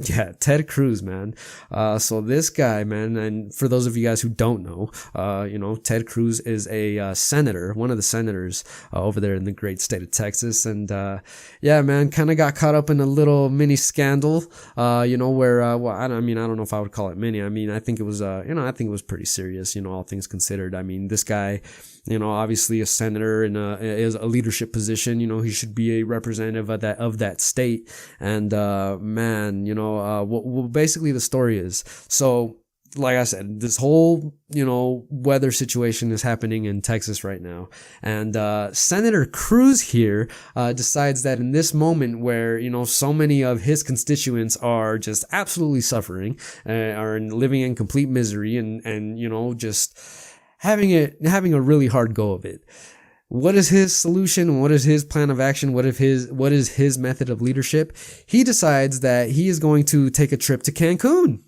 Yeah, Ted Cruz, man. So this guy, man, and for those of you guys who don't know, Ted Cruz is a senator, one of the senators over there in the great state of Texas, and yeah, man, kind of got caught up in a little mini scandal, where well, I don't know if I would call it mini. I mean, I think it was, I think it was pretty serious, all things considered. I mean, this guy, obviously a senator in is a leadership position. He should be a representative of that state, and man, what basically the story is. So, like I said, this whole, weather situation is happening in Texas right now. And, Senator Cruz here, decides that in this moment where, so many of his constituents are just absolutely suffering, are living in complete misery and, just having a really hard go of it. What is his solution? What is his plan of action? What is his method of leadership? He decides that he is going to take a trip to Cancun.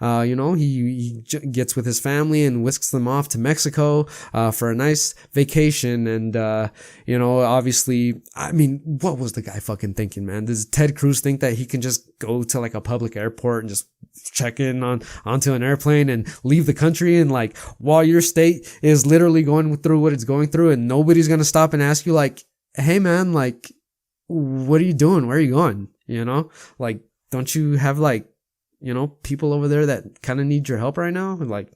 He gets with his family and whisks them off to Mexico, for a nice vacation. And, obviously, I mean, what was the guy fucking thinking, man? Does Ted Cruz think that he can just go to like a public airport and just check in onto an airplane and leave the country? And like, while your state is literally going through what it's going through and nobody's going to stop and ask you like, hey man, like, what are you doing? Where are you going? Like, don't you have like, people over there that kind of need your help right now? Like,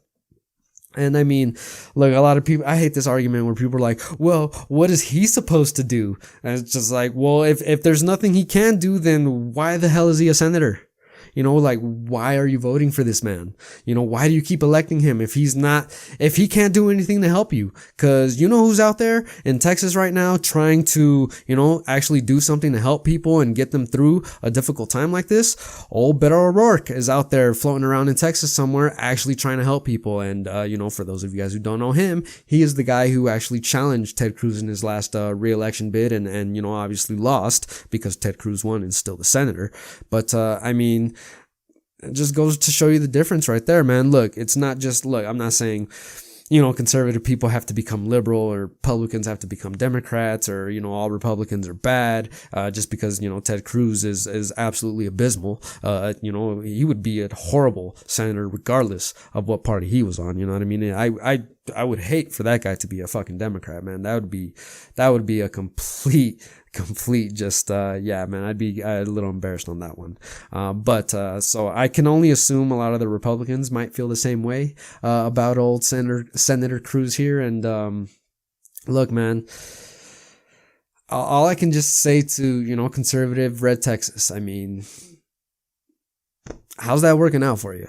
and I mean, look, a lot of people, I hate this argument where people are like, well, what is he supposed to do? And it's just like, well, if there's nothing he can do, then why the hell is he a senator? Like, why are you voting for this man? Why do you keep electing him if he can't do anything to help you? Cause who's out there in Texas right now trying to, actually do something to help people and get them through a difficult time like this? Old Beto O'Rourke is out there floating around in Texas somewhere actually trying to help people. And, for those of you guys who don't know him, he is the guy who actually challenged Ted Cruz in his last, re-election bid and, obviously lost because Ted Cruz won and still the senator. But, I mean, it just goes to show you the difference right there, man. Look, it's not just, I'm not saying, conservative people have to become liberal or Republicans have to become Democrats or, all Republicans are bad, just because, Ted Cruz is absolutely abysmal. He would be a horrible senator regardless of what party he was on. You know what I mean? I would hate for that guy to be a fucking Democrat, man. That would be a complete just, yeah, man, I'd be a little embarrassed on that one. So I can only assume a lot of the Republicans might feel the same way, about old Senator Cruz here. And, look, man, all I can just say to, conservative red Texas, I mean, how's that working out for you?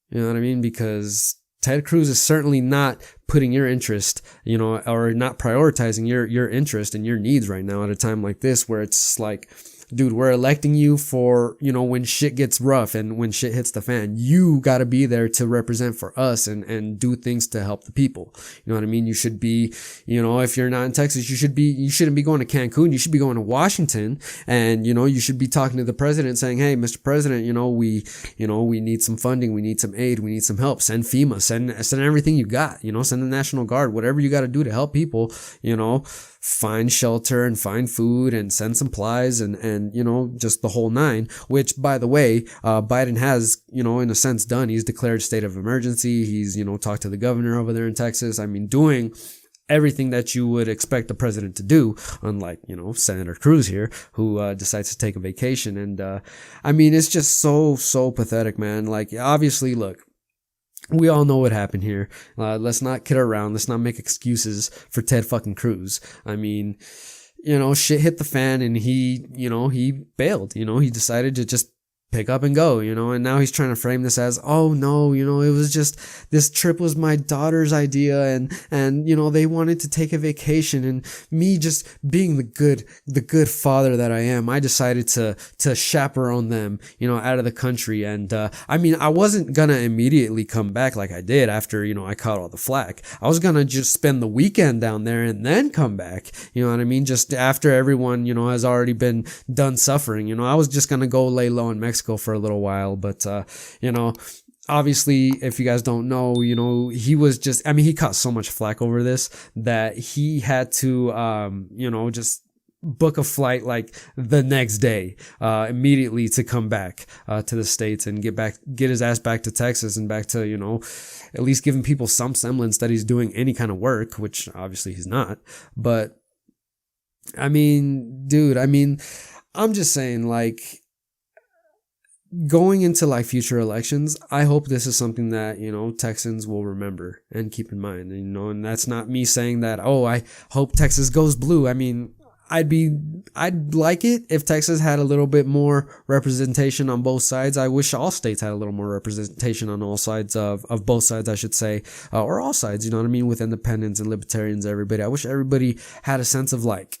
You know what I mean? Because Ted Cruz is certainly not putting your interest, or not prioritizing your interest and your needs right now at a time like this where it's like, dude, we're electing you for, when shit gets rough and when shit hits the fan, you gotta be there to represent for us and do things to help the people. You know what I mean? You should be, if you're not in Texas, you shouldn't be going to Cancun. You should be going to Washington and, you should be talking to the president saying, hey, Mr. President, we need some funding. We need some aid. We need some help. Send FEMA, send everything you got, send the National Guard, whatever you got to do to help people, find shelter and find food and send supplies and just the whole nine, which by the way, Biden has, in a sense done. He's declared state of emergency. He's, talked to the governor over there in Texas. I mean, doing everything that you would expect the president to do, unlike, Senator Cruz here, who, decides to take a vacation. And, I mean, it's just so pathetic, man. Like, obviously, look, we all know what happened here. Let's not kid around. Let's not make excuses for Ted fucking Cruz. I mean, shit hit the fan and he bailed. He decided to just pick up and go, and now he's trying to frame this as, oh no, it was just, this trip was my daughter's idea and, they wanted to take a vacation and me just being the good father that I am, I decided to chaperone them, out of the country. And, I mean, I wasn't gonna immediately come back like I did after, I caught all the flack. I was gonna just spend the weekend down there and then come back, you know what I mean? Just after everyone, has already been done suffering, I was just gonna go lay low in Mexico for a little while, but obviously, if you guys don't know, he was just, I mean, he caught so much flack over this that he had to, just book a flight like the next day, immediately to come back to the States and get his ass back to Texas and back to, at least giving people some semblance that he's doing any kind of work, which obviously he's not. But I mean, dude, I'm just saying, like, going into like future elections, I hope this is something that, Texans will remember and keep in mind, and that's not me saying that, oh, I hope Texas goes blue. I mean, I'd like it if Texas had a little bit more representation on both sides. I wish all states had a little more representation on all sides of both sides, I should say, or all sides, you know what I mean, with independents and libertarians, everybody. I wish everybody had a sense of like,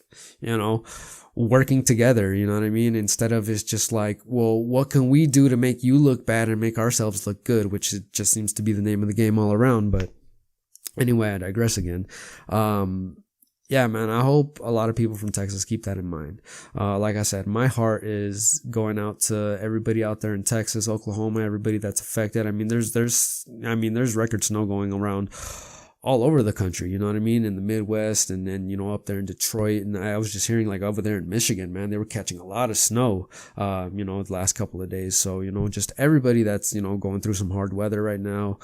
working together, you know what I mean? Instead of it's just like, well, what can we do to make you look bad and make ourselves look good, which it just seems to be the name of the game all around. But anyway, I digress again. Yeah, man, I hope a lot of people from Texas keep that in mind. Like I said, my heart is going out to everybody out there in Texas, Oklahoma, everybody that's affected. I mean, there's record snow going around all over the country, you know what I mean? In the Midwest and then, up there in Detroit. And I was just hearing like over there in Michigan, man, they were catching a lot of snow, the last couple of days. So, just everybody that's, going through some hard weather right now,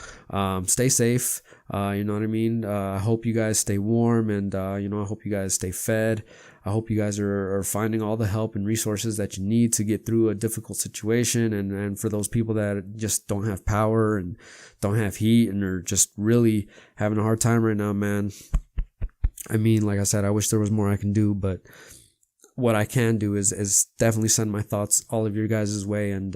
stay safe. You know what I mean? I hope you guys stay warm and, I hope you guys stay fed. I hope you guys are finding all the help and resources that you need to get through a difficult situation. And for those people that just don't have power and don't have heat and are just really having a hard time right now, man. I mean, like I said, I wish there was more I can do, but what I can do is definitely send my thoughts all of your guys' way and,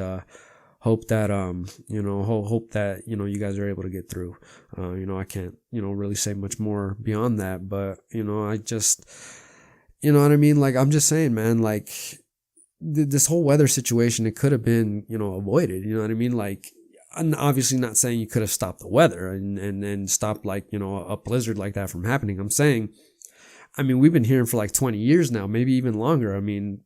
hope that, hope that, you guys are able to get through. I can't, really say much more beyond that, but, I just, you know what I mean? Like, I'm just saying, man, like this whole weather situation, it could have been, avoided. You know what I mean? Like, I'm obviously not saying you could have stopped the weather and stopped like, a blizzard like that from happening. I'm saying, we've been hearing for like 20 years now, maybe even longer. I mean,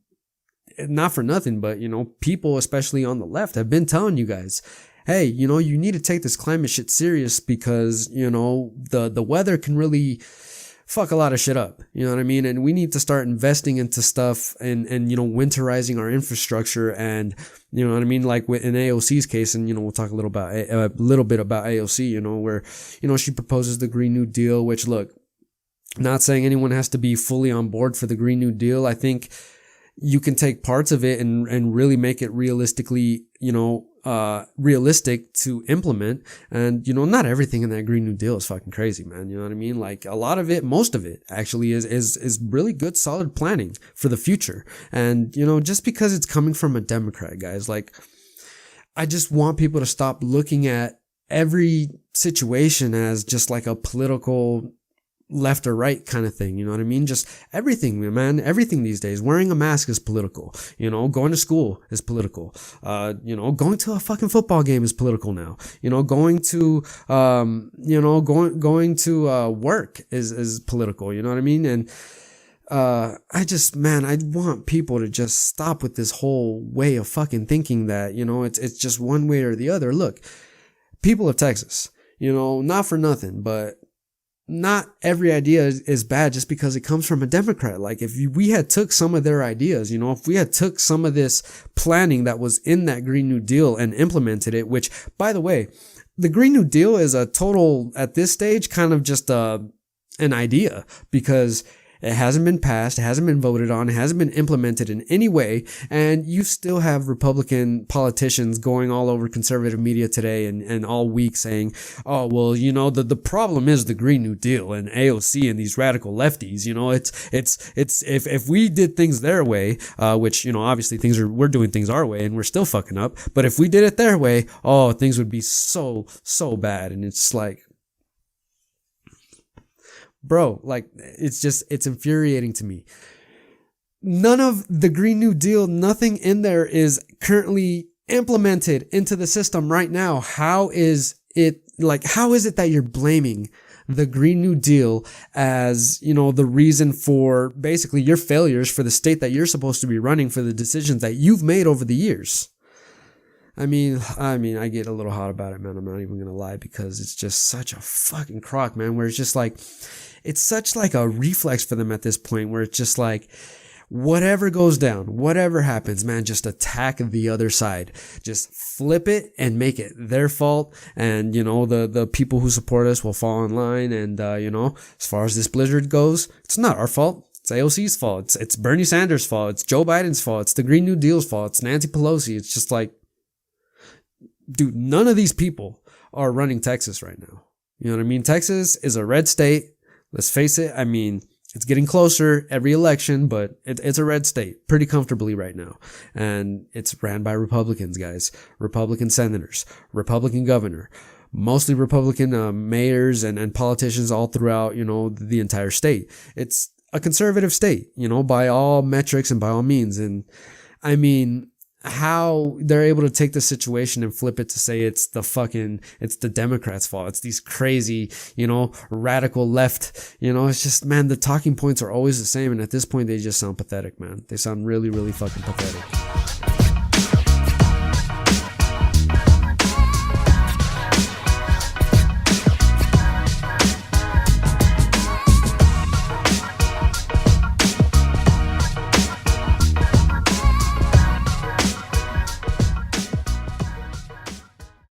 not for nothing, but, people, especially on the left, have been telling you guys, hey, you need to take this climate shit serious because, the weather can really fuck a lot of shit up. You know what I mean? And we need to start investing into stuff and winterizing our infrastructure and, you know what I mean? Like in AOC's case, and, we'll talk a little bit about AOC, where, she proposes the Green New Deal, which, look, not saying anyone has to be fully on board for the Green New Deal. I think you can take parts of it and really make it realistically, realistic to implement. And, not everything in that Green New Deal is fucking crazy, man. You know what I mean? Like a lot of it, most of it actually is really good, solid planning for the future. And, just because it's coming from a Democrat, guys, like I just want people to stop looking at every situation as just like a political left or right kind of thing. You know what I mean? Just everything, man. Everything these days. Wearing a mask is political. Going to school is political. Going to a fucking football game is political now. Going to, going to work is political. You know what I mean? And, I want people to just stop with this whole way of fucking thinking that, it's just one way or the other. Look, people of Texas, not for nothing, but not every idea is bad just because it comes from a Democrat. Like if we had took some of their ideas, if we had took some of this planning that was in that Green New Deal and implemented it, which by the way, the Green New Deal is a total at this stage kind of just an idea because it hasn't been passed, it hasn't been voted on, it hasn't been implemented in any way, and you still have Republican politicians going all over conservative media today and all week saying, oh, well, the problem is the Green New Deal and AOC and these radical lefties, it's if we did things their way, which, obviously we're doing things our way and we're still fucking up, but if we did it their way, oh, things would be so bad. And it's like, bro, like, it's infuriating to me. None of the Green New Deal, nothing in there is currently implemented into the system right now. How is it that you're blaming the Green New Deal as, the reason for basically your failures for the state that you're supposed to be running, for the decisions that you've made over the years? I mean, I get a little hot about it, man. I'm not even going to lie, because it's just such a fucking crock, man, where it's just like, it's such like a reflex for them at this point, where it's just like, whatever goes down, whatever happens, man, just attack the other side. Just flip it and make it their fault. And, the people who support us will fall in line. And, as far as this blizzard goes, it's not our fault. It's AOC's fault. It's Bernie Sanders' fault. It's Joe Biden's fault. It's the Green New Deal's fault. It's Nancy Pelosi. It's just like, dude, none of these people are running Texas right now. You know what I mean? Texas is a red state. Let's face it. I mean, it's getting closer every election, but it's a red state pretty comfortably right now. And it's ran by Republicans, guys. Republican senators, Republican governor, mostly Republican mayors and politicians all throughout, the entire state. It's a conservative state, by all metrics and by all means. And I mean, how they're able to take the situation and flip it to say it's the Democrats' fault. It's these crazy, radical left, it's just, man, the talking points are always the same. And at this point, they just sound pathetic, man. They sound really, really fucking pathetic.